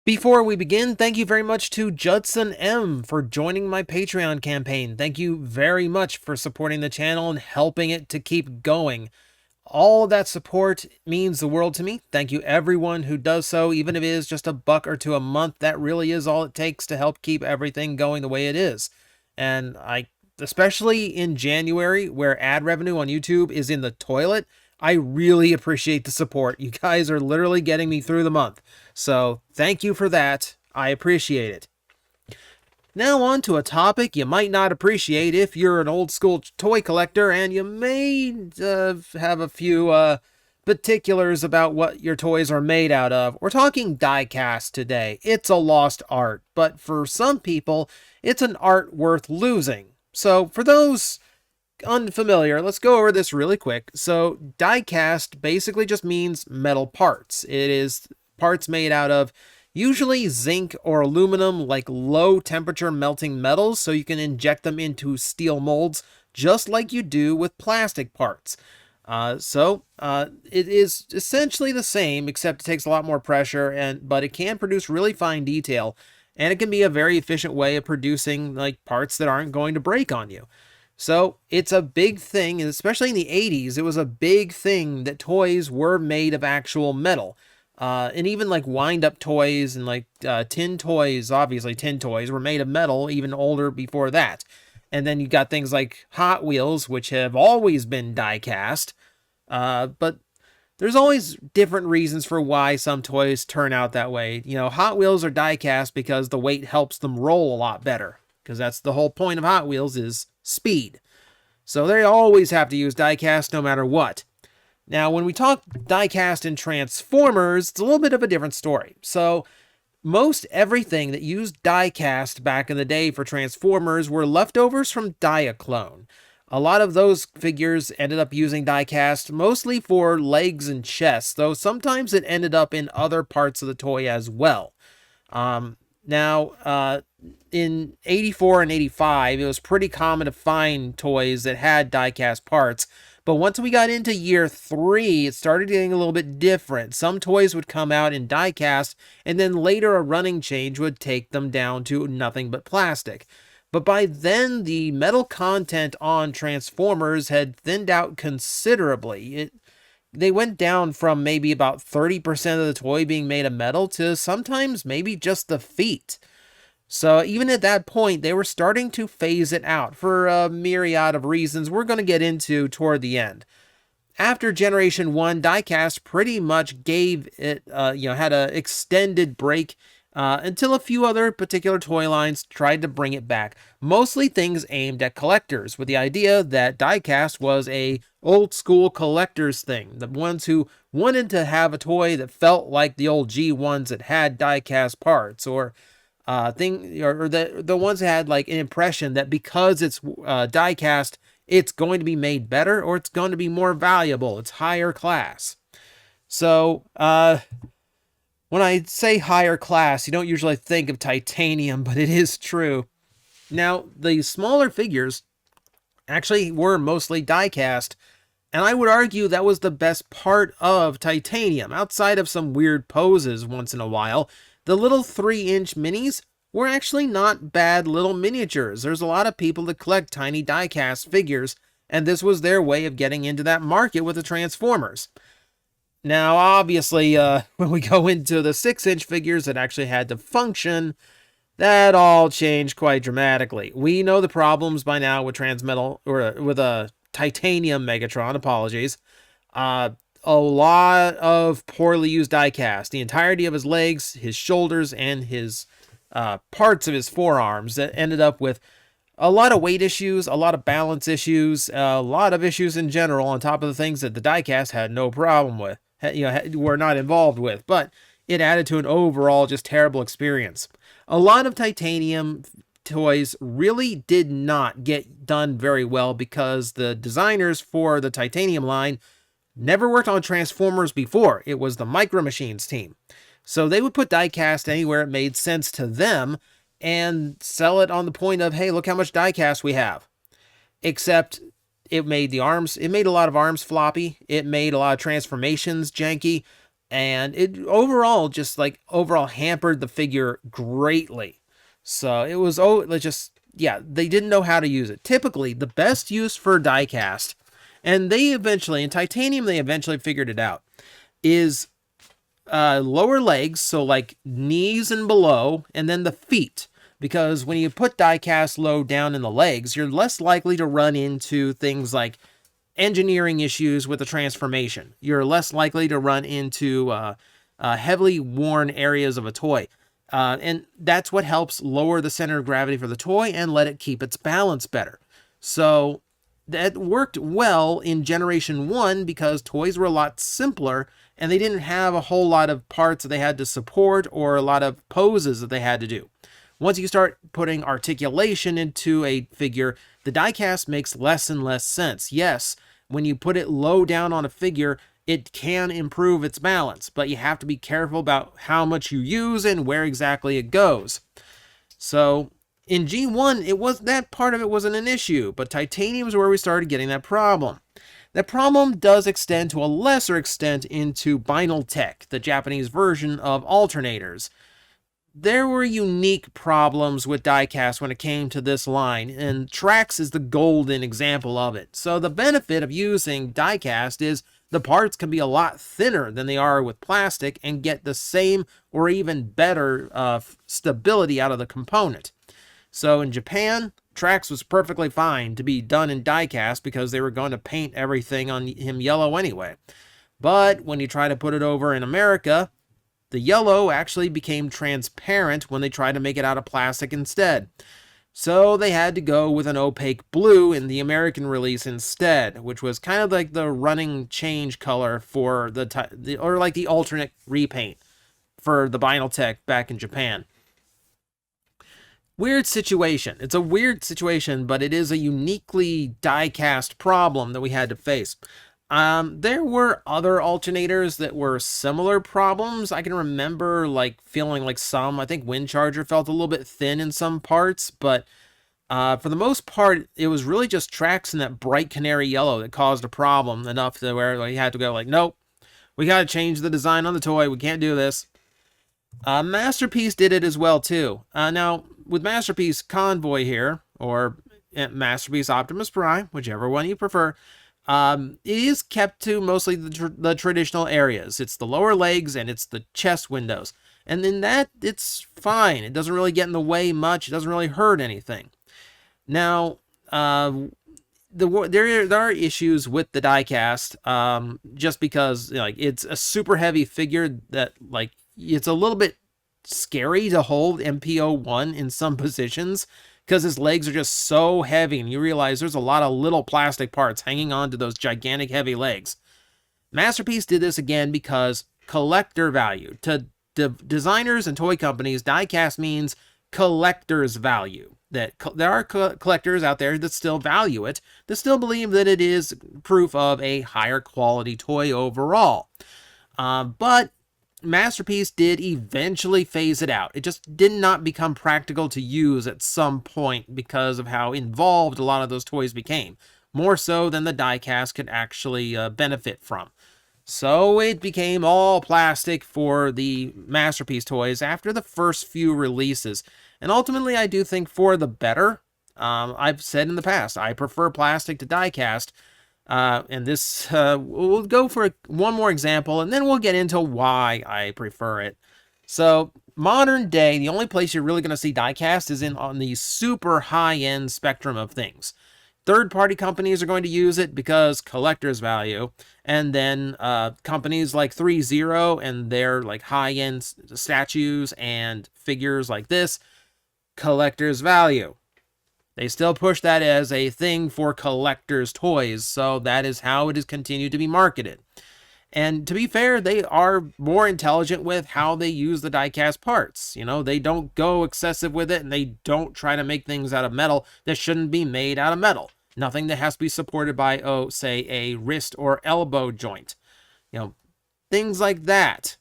Before we begin, thank you very much to Judson M for joining my Patreon campaign. Thank you very much for supporting the channel and helping it to keep going. All of that support means the world to me. Thank you everyone who does so, even if it is just $1 or $2 a month. That really is all it takes to help keep everything going the way it is. And especially in January, where ad revenue on YouTube is in the toilet, I really appreciate the support. You guys are literally getting me through the month. So thank you for that. I appreciate it. Now on to a topic you might not appreciate if you're an old school toy collector, and you may have a few particulars about what your toys are made out of. We're talking diecast today. It's a lost art, but for some people, it's an art worth losing. So for those unfamiliar, let's go over this really quick. So diecast basically just means metal parts. It is parts made out of usually zinc or aluminum, like low temperature melting metals, so you can inject them into steel molds just like you do with plastic parts. It is essentially the same, except it takes a lot more pressure, but it can produce really fine detail, and it can be a very efficient way of producing like parts that aren't going to break on you. So it's a big thing, and especially in the 80s, it was a big thing that toys were made of actual metal. And even like wind-up toys and like tin toys, obviously tin toys were made of metal, even older before that. And then you got things like Hot Wheels, which have always been die-cast. But there's always different reasons for why some toys turn out that way. You know, Hot Wheels are die-cast because the weight helps them roll a lot better, because that's the whole point of Hot Wheels is speed. So they always have to use die-cast no matter what. Now, when we talk die-cast in Transformers, it's a little bit of a different story. So most everything that used die-cast back in the day for Transformers were leftovers from Diaclone. A lot of those figures ended up using die-cast mostly for legs and chests, though sometimes it ended up in other parts of the toy as well. In 84 and 85, it was pretty common to find toys that had die-cast parts, but once we got into year 3, it started getting a little bit different. Some toys would come out in die-cast, and then later a running change would take them down to nothing but plastic. But by then, the metal content on Transformers had thinned out considerably. They went down from maybe about 30% of the toy being made of metal to sometimes maybe just the feet. So even at that point, they were starting to phase it out for a myriad of reasons we're going to get into toward the end. After Generation 1, diecast pretty much gave it, had an extended break until a few other particular toy lines tried to bring it back. Mostly things aimed at collectors, with the idea that diecast was a old school collector's thing. The ones who wanted to have a toy that felt like the old G1s that had diecast parts, or the ones that had like an impression that because it's diecast, it's going to be made better, or it's going to be more valuable. It's higher class. So, when I say higher class, you don't usually think of titanium, but it is true. Now, the smaller figures actually were mostly die-cast, and I would argue that was the best part of titanium. Outside of some weird poses once in a while, the little 3-inch minis were actually not bad little miniatures. There's a lot of people that collect tiny die-cast figures, and this was their way of getting into that market with the Transformers. Now, obviously, when we go into the 6-inch figures that actually had to function, that all changed quite dramatically. We know the problems by now with a titanium Megatron, apologies. A lot of poorly used die-cast. The entirety of his legs, his shoulders, and his parts of his forearms that ended up with a lot of weight issues, a lot of balance issues, a lot of issues in general, on top of the things that the die-cast had no problem with. Were not involved with, but it added to an overall just terrible experience. A lot of titanium toys really did not get done very well because the designers for the titanium line never worked on Transformers before. It was the Micro Machines team. So they would put diecast anywhere it made sense to them and sell it on the point of, hey, look how much diecast we have. Except it made a lot of arms floppy. It made a lot of transformations janky. and it overall just like overall hampered the figure greatly. So it was just, yeah, they didn't know how to use it. Typically, the best use for diecast, and they eventually, in titanium, they eventually figured it out, is lower legs, so like knees and below, and then the feet. Because when you put diecast low down in the legs, you're less likely to run into things like engineering issues with the transformation. You're less likely to run into heavily worn areas of a toy. And that's what helps lower the center of gravity for the toy and let it keep its balance better. So that worked well in Generation 1 because toys were a lot simpler and they didn't have a whole lot of parts that they had to support or a lot of poses that they had to do. Once you start putting articulation into a figure, the diecast makes less and less sense. Yes, when you put it low down on a figure, it can improve its balance, but you have to be careful about how much you use and where exactly it goes. So in G1, that part of it wasn't an issue, but titanium is where we started getting that problem. That problem does extend to a lesser extent into Binaltech, the Japanese version of alternators. There were unique problems with diecast when it came to this line, and Trax is the golden example of it. So the benefit of using diecast is the parts can be a lot thinner than they are with plastic and get the same or even better stability out of the component. So in Japan, Trax was perfectly fine to be done in diecast because they were going to paint everything on him yellow anyway. But when you try to put it over in America, the yellow actually became transparent when they tried to make it out of plastic instead. So they had to go with an opaque blue in the American release instead, which was kind of like the running change color for or like the alternate repaint for the Binaltech back in Japan. Weird situation. It's a weird situation, but it is a uniquely diecast problem that we had to face. There were other alternators that were similar problems. I can remember like feeling like I think Wind Charger felt a little bit thin in some parts, but for the most part, it was really just Trax in that bright canary yellow that caused a problem enough to where like, you had to go like, nope, we got to change the design on the toy. We can't do this. Masterpiece did it as well too. Now with Masterpiece Convoy here, or Masterpiece Optimus Prime, whichever one you prefer, it is kept to mostly the traditional areas. It's the lower legs and it's the chest windows. And in that, it's fine. It doesn't really get in the way much. It doesn't really hurt anything. Now, there are issues with the diecast, just because like it's a super heavy figure that like it's a little bit scary to hold MPO1 in some positions because his legs are just so heavy and you realize there's a lot of little plastic parts hanging on to those gigantic heavy legs. Masterpiece did this again because collector value. To designers and toy companies, diecast means collector's value. That there are collectors out there that still value it, that still believe that it is proof of a higher quality toy overall. But Masterpiece did eventually phase it out. It just did not become practical to use at some point because of how involved a lot of those toys became, more so than the diecast could actually benefit from. So it became all plastic for the Masterpiece toys after the first few releases. And ultimately, I do think for the better. I've said in the past, I prefer plastic to diecast. And this, we'll go for one more example, and then we'll get into why I prefer it. So, modern day, the only place you're really going to see diecast is on the super high-end spectrum of things. Third-party companies are going to use it because collector's value, and then companies like 3-0 and their like high-end statues and figures like this, collector's value. They still push that as a thing for collectors' toys, so that is how it has continued to be marketed. And to be fair, they are more intelligent with how they use the diecast parts. You know, they don't go excessive with it, and they don't try to make things out of metal that shouldn't be made out of metal. Nothing that has to be supported by, say, a wrist or elbow joint. You know, things like that.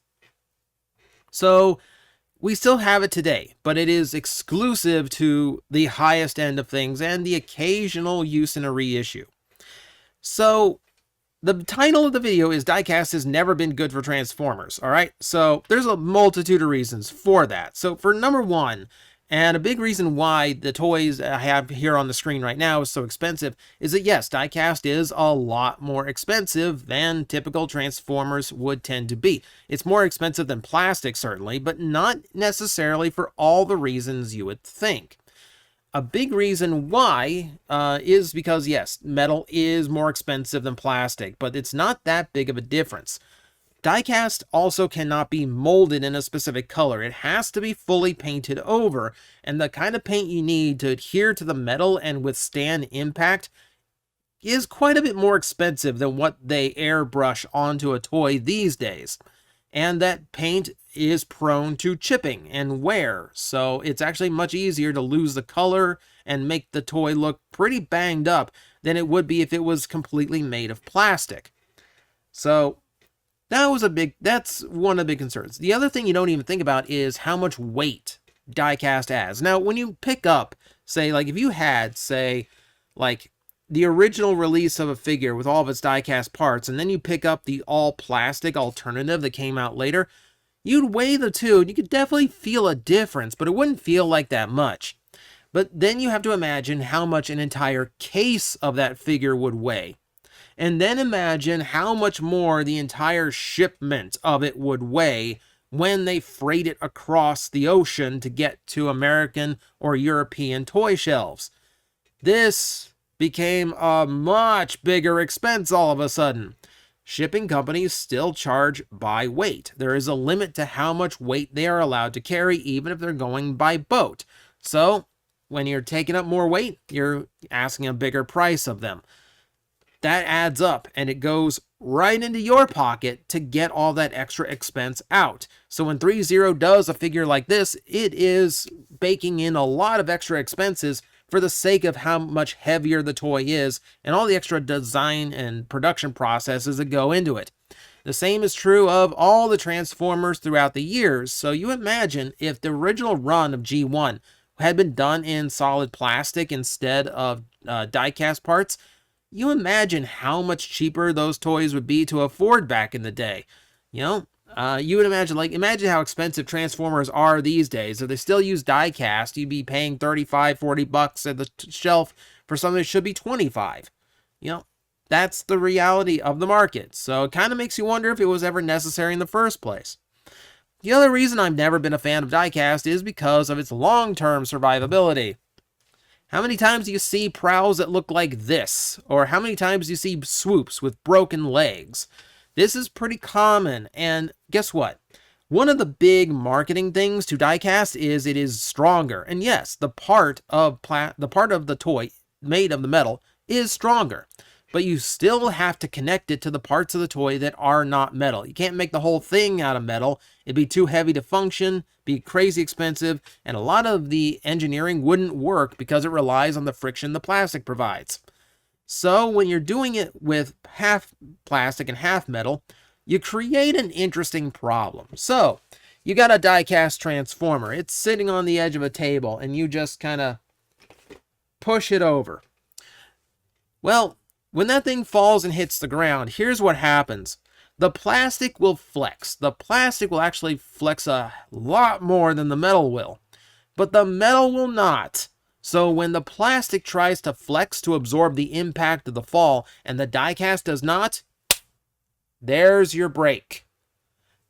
So we still have it today, but it is exclusive to the highest end of things and the occasional use in a reissue. So The title of the video is Diecast has never been good for Transformers, all right? So there's a multitude of reasons for that. So for number one, and a big reason why the toys I have here on the screen right now is so expensive, is that yes, Diecast is a lot more expensive than typical Transformers would tend to be. It's more expensive than plastic, certainly, but not necessarily for all the reasons you would think. A big reason why is because, yes, metal is more expensive than plastic, but it's not that big of a difference. Diecast also cannot be molded in a specific color. It has to be fully painted over, and the kind of paint you need to adhere to the metal and withstand impact is quite a bit more expensive than what they airbrush onto a toy these days. And that paint is prone to chipping and wear, so it's actually much easier to lose the color and make the toy look pretty banged up than it would be if it was completely made of plastic. So that's one of the big concerns. The other thing you don't even think about is how much weight Diecast has. Now, when you pick up, say, like if you had, say, like the original release of a figure with all of its die-cast parts, and then you pick up the all-plastic alternative that came out later, you'd weigh the two, and you could definitely feel a difference, but it wouldn't feel like that much. But then you have to imagine how much an entire case of that figure would weigh. And then imagine how much more the entire shipment of it would weigh when they freight it across the ocean to get to American or European toy shelves. This became a much bigger expense all of a sudden. Shipping companies still charge by weight. There is a limit to how much weight they are allowed to carry, even if they're going by boat. So, when you're taking up more weight, you're asking a bigger price of them. That adds up, and it goes right into your pocket to get all that extra expense out. So when 3-0 does a figure like this, it is baking in a lot of extra expenses for the sake of how much heavier the toy is and all the extra design and production processes that go into it. The same is true of all the Transformers throughout the years. So you imagine if the original run of G1 had been done in solid plastic instead of die-cast parts, you imagine how much cheaper those toys would be to afford back in the day. You know, you would imagine how expensive Transformers are these days. If they still use die-cast, you'd be paying $35-$40 at the shelf for something that should be $25. You know, that's the reality of the market. So it kind of makes you wonder if it was ever necessary in the first place. The other reason I've never been a fan of die-cast is because of its long-term survivability. How many times do you see prows that look like this? Or how many times do you see swoops with broken legs? This is pretty common, and guess what? One of the big marketing things to diecast is it is stronger. And yes, the part of the toy made of the metal is stronger. But you still have to connect it to the parts of the toy that are not metal. You can't make the whole thing out of metal. It'd be too heavy to function, be crazy expensive, and a lot of the engineering wouldn't work because it relies on the friction the plastic provides. So when you're doing it with half plastic and half metal, you create an interesting problem. So you got a die-cast Transformer. It's sitting on the edge of a table, and you just kind of push it over. Well, when that thing falls and hits the ground, here's what happens. The plastic will flex. The plastic will actually flex a lot more than the metal will. But the metal will not. So when the plastic tries to flex to absorb the impact of the fall and the die-cast does not, there's your break.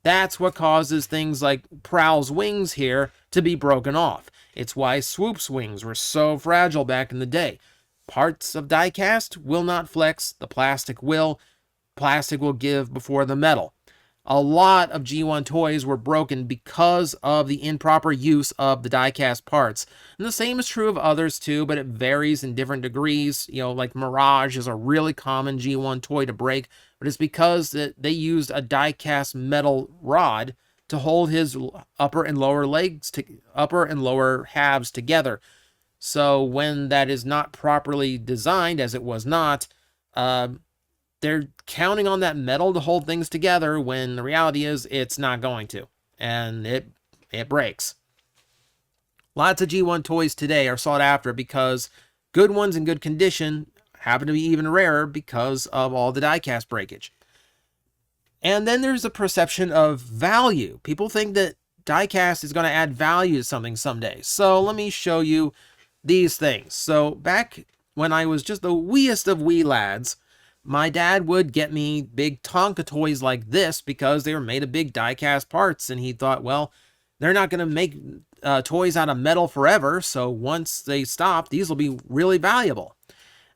That's what causes things like Prowl's wings here to be broken off. It's why Swoop's wings were so fragile back in the day. Parts of die-cast will not flex, the plastic will. Plastic will give before the metal. A lot of G1 toys were broken because of the improper use of the die-cast parts. And the same is true of others too, but it varies in different degrees. You know, like Mirage is a really common G1 toy to break, but it's because they used a die-cast metal rod to hold his upper and lower halves together. So when that is not properly designed, as it was not, they're counting on that metal to hold things together when the reality is it's not going to. And it breaks. Lots of G1 toys today are sought after because good ones in good condition happen to be even rarer because of all the diecast breakage. And then there's a perception of value. People think that diecast is going to add value to something someday. So let me show you these things. So back when I was just the weeest of wee lads, my dad would get me big Tonka toys like this because they were made of big diecast parts. And he thought, well, they're not going to make toys out of metal forever. So once they stop, these will be really valuable.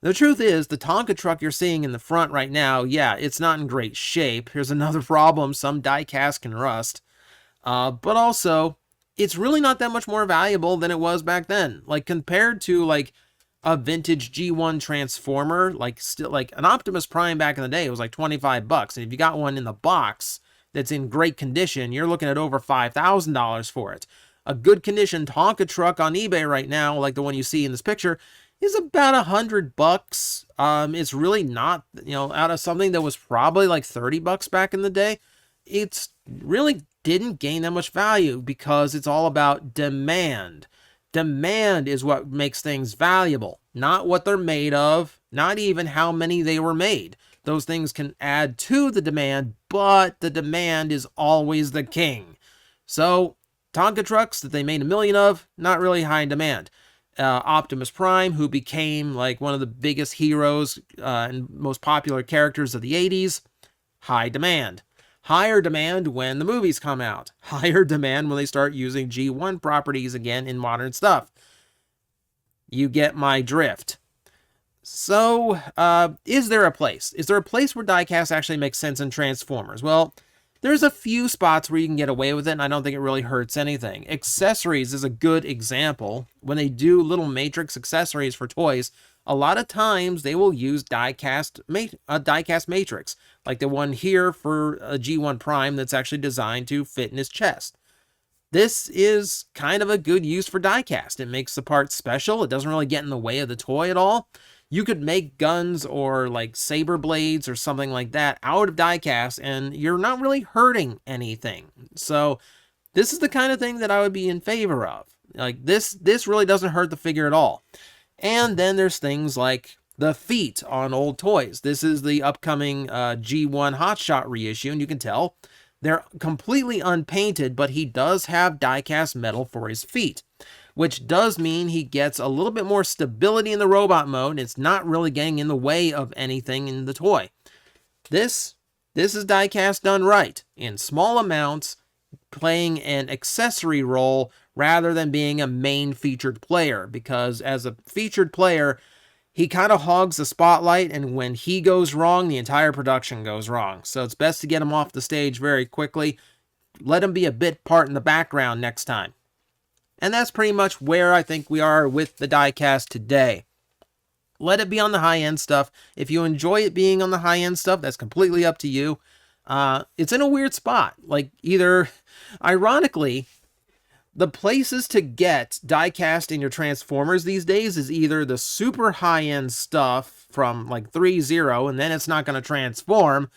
The truth is, the Tonka truck you're seeing in the front right now, yeah, it's not in great shape. Here's another problem. Some diecast can rust. But also, it's really not that much more valuable than it was back then. Like, compared to, like, a vintage G1 Transformer, like an Optimus Prime back in the day, it was like $25. And if you got one in the box that's in great condition, you're looking at over $5,000 for it. A good condition Tonka truck on eBay right now, like the one you see in this picture, is about $100. It's really not, out of something that was probably like $30 back in the day. It's really didn't gain that much value because it's all about demand. Demand is what makes things valuable, not what they're made of, not even how many they were made. Those things can add to the demand, but the demand is always the king. So Tonka trucks that they made 1 million of, not really high in demand. Optimus Prime, who became like one of the biggest heroes and most popular characters of the 80s, high demand. Higher demand when the movies come out. Higher demand when they start using G1 properties again in modern stuff. You get my drift. So, is there a place? Is there a place where diecast actually makes sense in Transformers? Well, there's a few spots where you can get away with it, and I don't think it really hurts anything. Accessories is a good example. When they do little matrix accessories for toys, a lot of times they will use diecast matrix, like the one here for a G1 Prime that's actually designed to fit in his chest. This is kind of a good use for diecast. It makes the part special. It doesn't really get in the way of the toy at all. You could make guns or like saber blades or something like that out of diecast, and you're not really hurting anything. So this is the kind of thing that I would be in favor of. Like this really doesn't hurt the figure at all. And then there's things like the feet on old toys. This is the upcoming G1 Hotshot reissue, and you can tell they're completely unpainted, but he does have diecast metal for his feet, which does mean he gets a little bit more stability in the robot mode. It's not really getting in the way of anything in the toy. This is diecast done right, in small amounts, playing an accessory role rather than being a main featured player, because as a featured player, he kind of hogs the spotlight, and when he goes wrong, the entire production goes wrong. So it's best to get him off the stage very quickly. Let him be a bit part in the background next time. And that's pretty much where I think we are with the diecast today. Let it be on the high-end stuff. If you enjoy it being on the high-end stuff, that's completely up to you. It's in a weird spot. Like, either, ironically, the places to get diecast in your Transformers these days is either the super high-end stuff from like 3.0 and then it's not going to transform,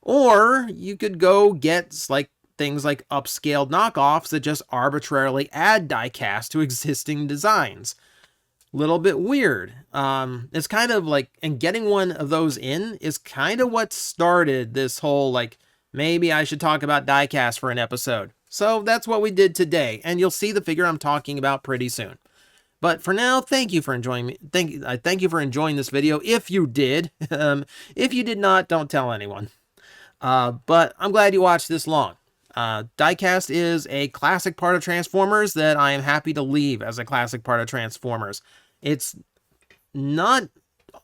or you could go get like things like upscaled knockoffs that just arbitrarily add diecast to existing designs. Little bit weird. It's kind of like, and getting one of those in is kind of what started this whole like, maybe I should talk about diecast for an episode. So that's what we did today, and you'll see the figure I'm talking about pretty soon. But for now, thank you for enjoying me. Thank you for enjoying this video. If you did, if you did not, don't tell anyone. But I'm glad you watched this long. Diecast is a classic part of Transformers that I am happy to leave as a classic part of Transformers. It's not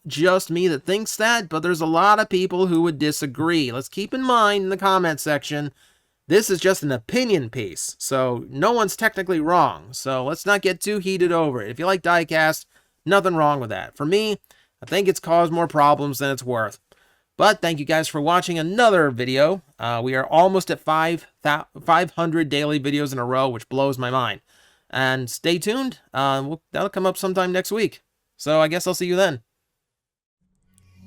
just me that thinks that, but there's a lot of people who would disagree. Let's keep in mind in the comment section, this is just an opinion piece, so no one's technically wrong. So let's not get too heated over it. If you like diecast, nothing wrong with that. For me, I think it's caused more problems than it's worth. But thank you guys for watching another video. We are almost at 500 daily videos in a row, which blows my mind. And stay tuned. That'll come up sometime next week. So I guess I'll see you then.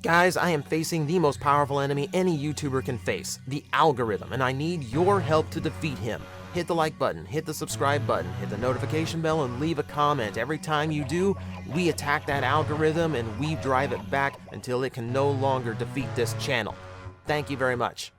Guys, I am facing the most powerful enemy any YouTuber can face, the algorithm, and I need your help to defeat him. hit the like button, hit the subscribe button, hit the notification bell, and leave a comment. Every time you do, we attack that algorithm and we drive it back until it can no longer defeat this channel. Thank you very much.